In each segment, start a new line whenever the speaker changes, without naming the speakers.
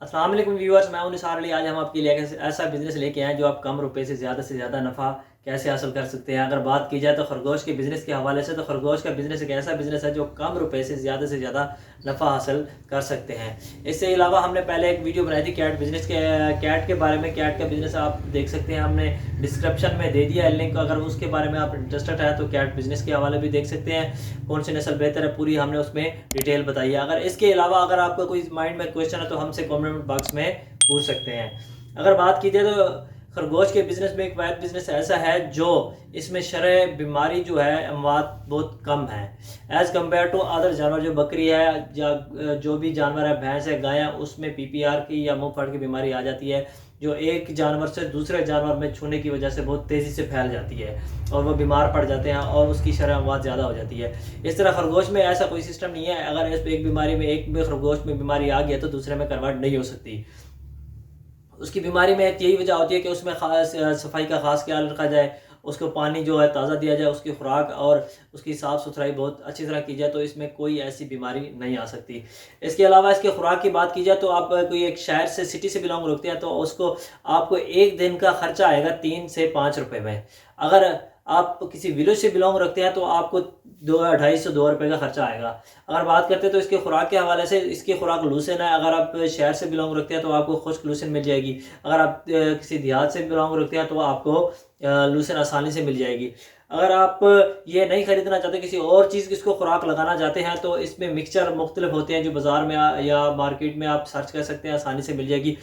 अस्सलाम वालेकुम व्यूअर्स, मैं हूं निसार अली। आज हम आपके लिए एक ऐसा बिज़नेस लेके आए जो आप कम रुपए से ज़्यादा नफ़ा कैसे हासिल कर सकते हैं। अगर बात की जाए तो खरगोश के बिज़नेस के हवाले से, तो खरगोश का बिज़नेस एक ऐसा बिज़नेस है जो कम रुपए से ज़्यादा नफ़ा हासिल कर सकते हैं। इससे अलावा हमने पहले एक वीडियो बनाई थी कैट बिज़नेस के, कैट के बारे में। कैट का बिज़नेस आप देख सकते हैं, हमने डिस्क्रिप्शन में दे दिया है लिंक। अगर उसके बारे में आप इंटरेस्टेड है तो कैट बिज़नेस के हवाले भी देख सकते हैं, कौन सी नस्ल बेहतर है, पूरी हमने उसमें डिटेल बताई है। अगर इसके अलावा अगर आपका कोई माइंड में क्वेश्चन है तो हमसे कमेंट बॉक्स में पूछ सकते हैं। अगर बात की जाए तो खरगोश के बिज़नेस में एक वाइड बिज़नेस ऐसा है जो इसमें शरह बीमारी जो है अमवात बहुत कम है एज़ कम्पेयर टू अदर जानवर। जो बकरी है या जो भी जानवर है, भैंस है, गाय है, उसमें पीपीआर की या मुंह फाड़ की बीमारी आ जाती है जो एक जानवर से दूसरे जानवर में छूने की वजह से बहुत तेज़ी से फैल जाती है और वो बीमार पड़ जाते हैं और उसकी शरह अमवात ज़्यादा हो जाती है। इस तरह खरगोश में ऐसा कोई सिस्टम नहीं है। अगर इस एक बीमारी में, एक में खरगोश में बीमारी आ गया तो दूसरे में कन्वर्ट नहीं हो सकती। उसकी बीमारी में एक यही वजह होती है कि उसमें खास सफाई का खास ख्याल रखा जाए, उसको पानी जो है ताज़ा दिया जाए, उसकी खुराक और उसकी साफ़ सुथराई बहुत अच्छी तरह की जाए, तो इसमें कोई ऐसी बीमारी नहीं आ सकती। इसके अलावा इसके खुराक की बात की जाए तो आप कोई एक शहर से, सिटी से बिलोंग रखते हैं तो उसको आपको एक दिन का खर्चा आएगा 3 से 5 रुपये में। अगर आप किसी विलेज से बिलोंग रखते हैं तो आपको 2-250-2 रुपये का खर्चा आएगा। अगर बात करते हैं तो इसके खुराक के हवाले से, इसकी खुराक लूसेन है। अगर आप शहर से बिलोंग रखते हैं तो आपको खुश्क लूसेन मिल जाएगी। अगर आप किसी देहात से बिलोंग रखते हैं तो आपको लूसेन आसानी से मिल जाएगी। अगर आप ये नहीं ख़रीदना चाहते, किसी और चीज़ की इसको खुराक लगाना चाहते हैं, तो इसमें मिक्सचर मुख्तलिफ होते हैं जो बाज़ार में या मार्केट में आप सर्च कर सकते हैं, आसानी से मिल जाएगी।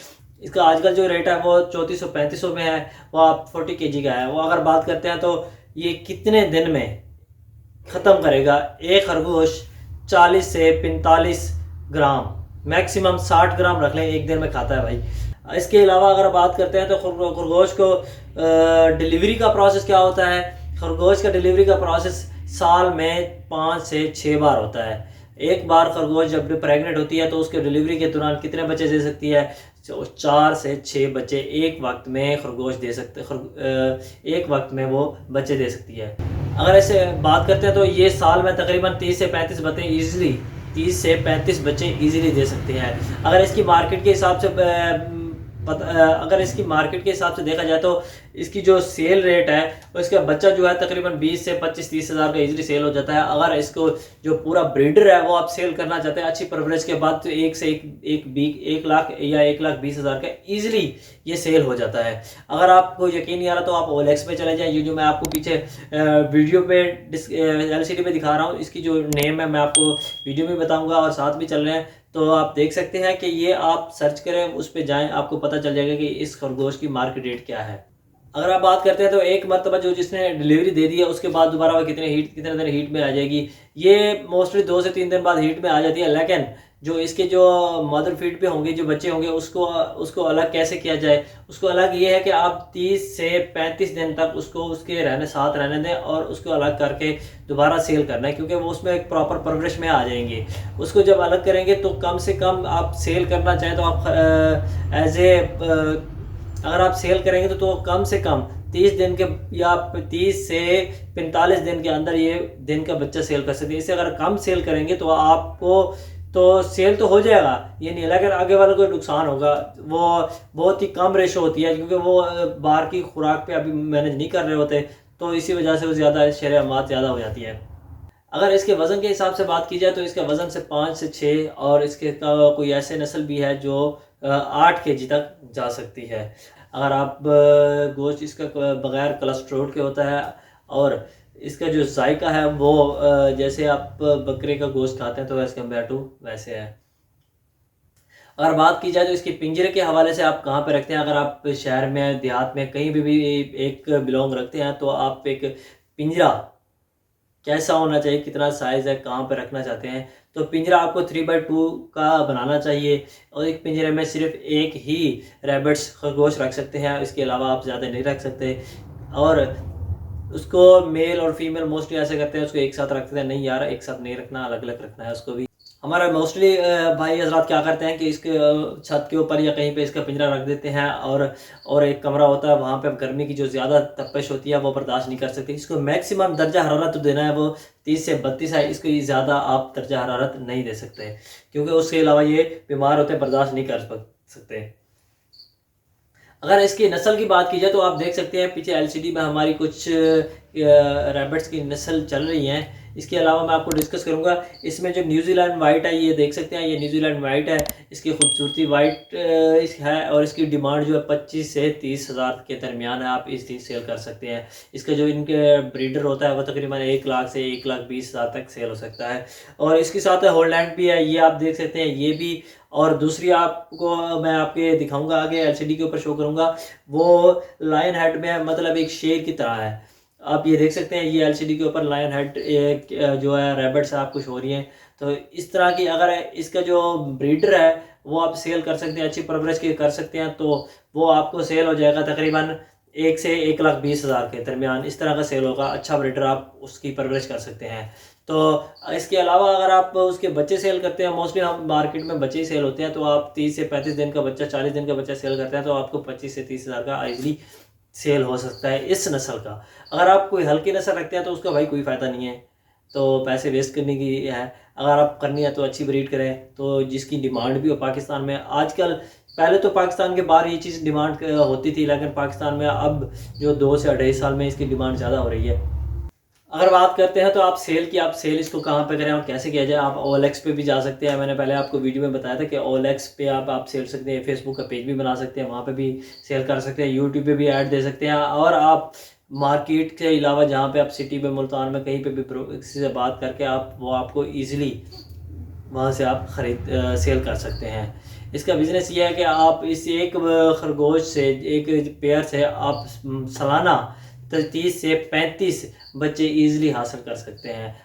इसका आजकल जो रेट है वो 3400-3500 में है, वो आप 40 kg का है। वो अगर बात करते हैं तो ये कितने दिन में ख़त्म करेगा? एक खरगोश 40 से 45 ग्राम, मैक्सिमम 60 ग्राम रख लें, एक दिन में खाता है भाई। इसके अलावा अगर बात करते हैं तो खरगोश को डिलीवरी का प्रोसेस क्या होता है? खरगोश का डिलीवरी का प्रोसेस साल में 5 से 6 बार होता है। एक बार खरगोश जब प्रेग्नेंट होती है तो उसके डिलीवरी के दौरान कितने बच्चे दे सकती है? 4 से 6 बच्चे एक वक्त में खरगोश दे सकते, एक वक्त में वो बच्चे दे सकती है। अगर ऐसे बात करते हैं तो ये साल में तकरीबन 30 से 35 बच्चे ईजिली, 30 से 35 बच्चे ईजिली दे सकते हैं। अगर इसकी मार्केट के हिसाब से अगर इसकी मार्केट के हिसाब से देखा जाए तो इसकी जो सेल रेट है तो इसका बच्चा जो है तकरीबन 20 से 25-30 हज़ार का इजीली सेल हो जाता है। अगर इसको जो पूरा ब्रीडर है वो आप सेल करना चाहते हैं अच्छी परवरिश के बाद तो 1 लाख या 1,20,000 का इजीली ये सेल हो जाता है। अगर आपको यकीन नहीं आ रहा तो आप OLX पे चले जाएं। ये जो मैं आपको पीछे वीडियो पे LCD पे दिखा रहा हूँ, इसकी जो नेम है मैं आपको वीडियो में बताऊँगा और साथ भी चल रहे हैं, तो आप देख सकते हैं कि ये आप सर्च करें, उस पर जाएं, आपको पता चल जाएगा कि इस खरगोश की मार्केट रेट क्या है। अगर आप बात करते हैं तो एक मरतबा जो जिसने डिलीवरी दे दी है उसके बाद दोबारा वो कितने दिन हीट में आ जाएगी? ये मोस्टली 2 से 3 दिन बाद हीट में आ जाती है। लेकिन जो इसके जो मदर फीड पे होंगे, जो बच्चे होंगे, उसको अलग कैसे किया जाए? उसको अलग ये है कि आप 30 से 35 दिन तक उसको उसके साथ रहने दें और उसको अलग करके दोबारा सेल करना है, क्योंकि वो उसमें एक प्रॉपर परवरिश में आ जाएंगे। उसको जब अलग करेंगे तो कम से कम आप सेल करना चाहें तो आप अगर आप सेल करेंगे तो कम से कम 30 दिन के या 30 से 45 दिन के अंदर ये दिन का बच्चा सेल कर सकते हैं। इससे अगर कम सेल करेंगे तो आपको तो सेल तो हो जाएगा, ये नहीं, अगर आगे वाला कोई नुकसान होगा। वो बहुत ही कम रेशो होती है क्योंकि वो बाहर की खुराक पे अभी मैनेज नहीं कर रहे होते, तो इसी वजह से वो ज़्यादा शरह अमात ज़्यादा हो जाती है। अगर इसके वज़न के हिसाब से बात की जाए तो इसका वज़न से 5 से 6, और इसके कोई ऐसे नस्ल भी है जो 8 kg तक जा सकती है। अगर आप गोश्त इसका बग़ैर कोलेस्ट्रॉल के होता है और इसका जो जायका है वो जैसे आप बकरे का गोश्त खाते हैं तो एज़ कम्पेयर टू वैसे है। अगर बात की जाए तो इसके पिंजरे के हवाले से आप कहाँ पे रखते हैं? अगर आप शहर में, देहात में, कहीं भी एक बिलोंग रखते हैं तो आप एक पिंजरा कैसा होना चाहिए, कितना साइज़ है, कहाँ पे रखना चाहते हैं, तो पिंजरा आपको 3x2 का बनाना चाहिए और एक पिंजरे में सिर्फ एक ही रैबिट्स खरगोश रख सकते हैं, इसके अलावा आप ज़्यादा नहीं रख सकते। और उसको मेल और फीमेल मोस्टली ऐसे करते हैं, उसको एक साथ रखते हैं। नहीं यार, एक साथ नहीं रखना, अलग अलग रखना है उसको भी। हमारा मोस्टली भाई हजरात क्या करते हैं कि इसके छत के ऊपर या कहीं पे इसका पिंजरा रख देते हैं और एक कमरा होता है, वहाँ पे गर्मी की जो ज़्यादा तपश होती है वो बर्दाश्त नहीं कर सकती। इसको मैक्सिमम दर्जा हरारत तो देना है वो 30 से 32 है, इसको ज़्यादा आप दर्जा हरारत नहीं दे सकते क्योंकि उसके अलावा ये बीमार होते हैं, बर्दाश्त नहीं कर सकते हैं। अगर इसकी नस्ल की बात की जाए तो आप देख सकते हैं पीछे एलसीडी में हमारी कुछ रैबिट्स की नस्ल चल रही हैं। इसके अलावा मैं आपको डिस्कस करूंगा इसमें जो न्यूजीलैंड वाइट है, ये देख सकते हैं, ये न्यूजीलैंड वाइट है। इसकी खूबसूरती वाइट है और इसकी डिमांड जो है 25 से 30 हज़ार के दरमियान है। आप इस सेल कर सकते हैं। इसका जो इनके ब्रीडर होता है वो तकरीबन 1 लाख से 1,20,000 तक सेल हो सकता है। और इसके साथ होलैंड भी है, ये आप देख सकते हैं, ये भी। और दूसरी आपको मैं आपके दिखाऊंगा, आगे एलसीडी के ऊपर शो करूंगा, वो लायन हेड में है, मतलब एक शेर की तरह है। आप ये देख सकते हैं, ये एलसीडी के ऊपर लायन हेड एक जो है रैबिट्स आपको शो हो रही हैं। तो इस तरह की अगर इसका जो ब्रीडर है वो आप सेल कर सकते हैं, अच्छी परवरिश की कर सकते हैं, तो वो आपको सेल हो जाएगा तकरीबन 1 से 1,20,000 के दरमियान। इस तरह का सेल होगा। अच्छा ब्रीडर आप उसकी परवरिश कर सकते हैं। तो इसके अलावा अगर आप उसके बच्चे सेल करते हैं, मोस्टली हम मार्केट में बच्चे ही सेल होते हैं, तो आप 30 से 35 दिन का बच्चा, 40 दिन का बच्चा सेल करते हैं, तो आपको 25 से 30 हज़ार का ईजिली सेल हो सकता है इस नस्ल का। अगर आप कोई हल्की नस्ल रखते हैं तो उसका भाई कोई फ़ायदा नहीं है, तो पैसे वेस्ट करने की है। अगर आप करनी है तो अच्छी ब्रीड करें, तो जिसकी डिमांड भी हो पाकिस्तान में आजकल। पहले तो पाकिस्तान के बाहर ये चीज़ डिमांड होती थी, लेकिन पाकिस्तान में अब जो 2 से 2.5 साल में इसकी डिमांड ज़्यादा हो रही है। अगर बात करते हैं तो आप सेल इसको कहाँ पे करें और कैसे किया जाए। आप OLX पे भी जा सकते हैं। मैंने पहले आपको वीडियो में बताया था कि OLX पे आप सेल सकते हैं। फेसबुक का पेज भी बना सकते हैं, वहाँ पे भी सेल कर सकते हैं। यूट्यूब पे भी ऐड दे सकते हैं। और आप मार्केट के अलावा जहाँ पे आप सिटी में, मुल्तान में कहीं पे भी किसी से बात करके आप वो आपको ईजिली वहाँ से आप सेल कर सकते हैं। इसका बिज़नेस ये है कि आप इस एक खरगोश से, एक पेयर से आप सालाना 30 से 35 बच्चे ईज़िली हासिल कर सकते हैं।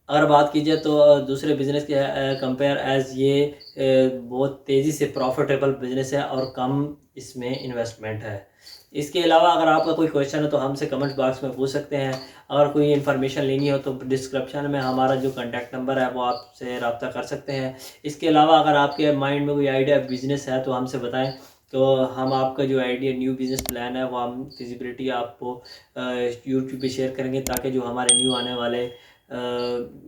अगर बात की जाए तो दूसरे बिज़नेस के कंपेयर एज़ ये बहुत तेज़ी से प्रॉफिटेबल बिज़नेस है और कम इसमें इन्वेस्टमेंट है। इसके अलावा अगर आपका कोई क्वेश्चन है तो हमसे कमेंट बॉक्स में पूछ सकते हैं। अगर कोई इन्फॉर्मेशन लेनी हो तो डिस्क्रिप्शन में हमारा जो कॉन्टैक्ट नंबर है वो आपसे रब्ता कर सकते हैं। इसके अलावा अगर आपके माइंड में कोई आइडिया बिज़नेस है तो हमसे बताएं, तो हम आपका जो आइडिया न्यू बिज़नेस प्लान है वो हम फिजिबिलिटी आपको यूट्यूब पे शेयर करेंगे, ताकि जो हमारे न्यू आने वाले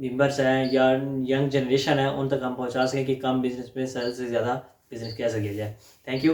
मेंबर्स हैं या यंग जनरेशन है उन तक हम पहुंचा सकें कि कम बिज़नेस में ज़्यादा से ज़्यादा बिज़नेस कैसे किया जाए। Thank you.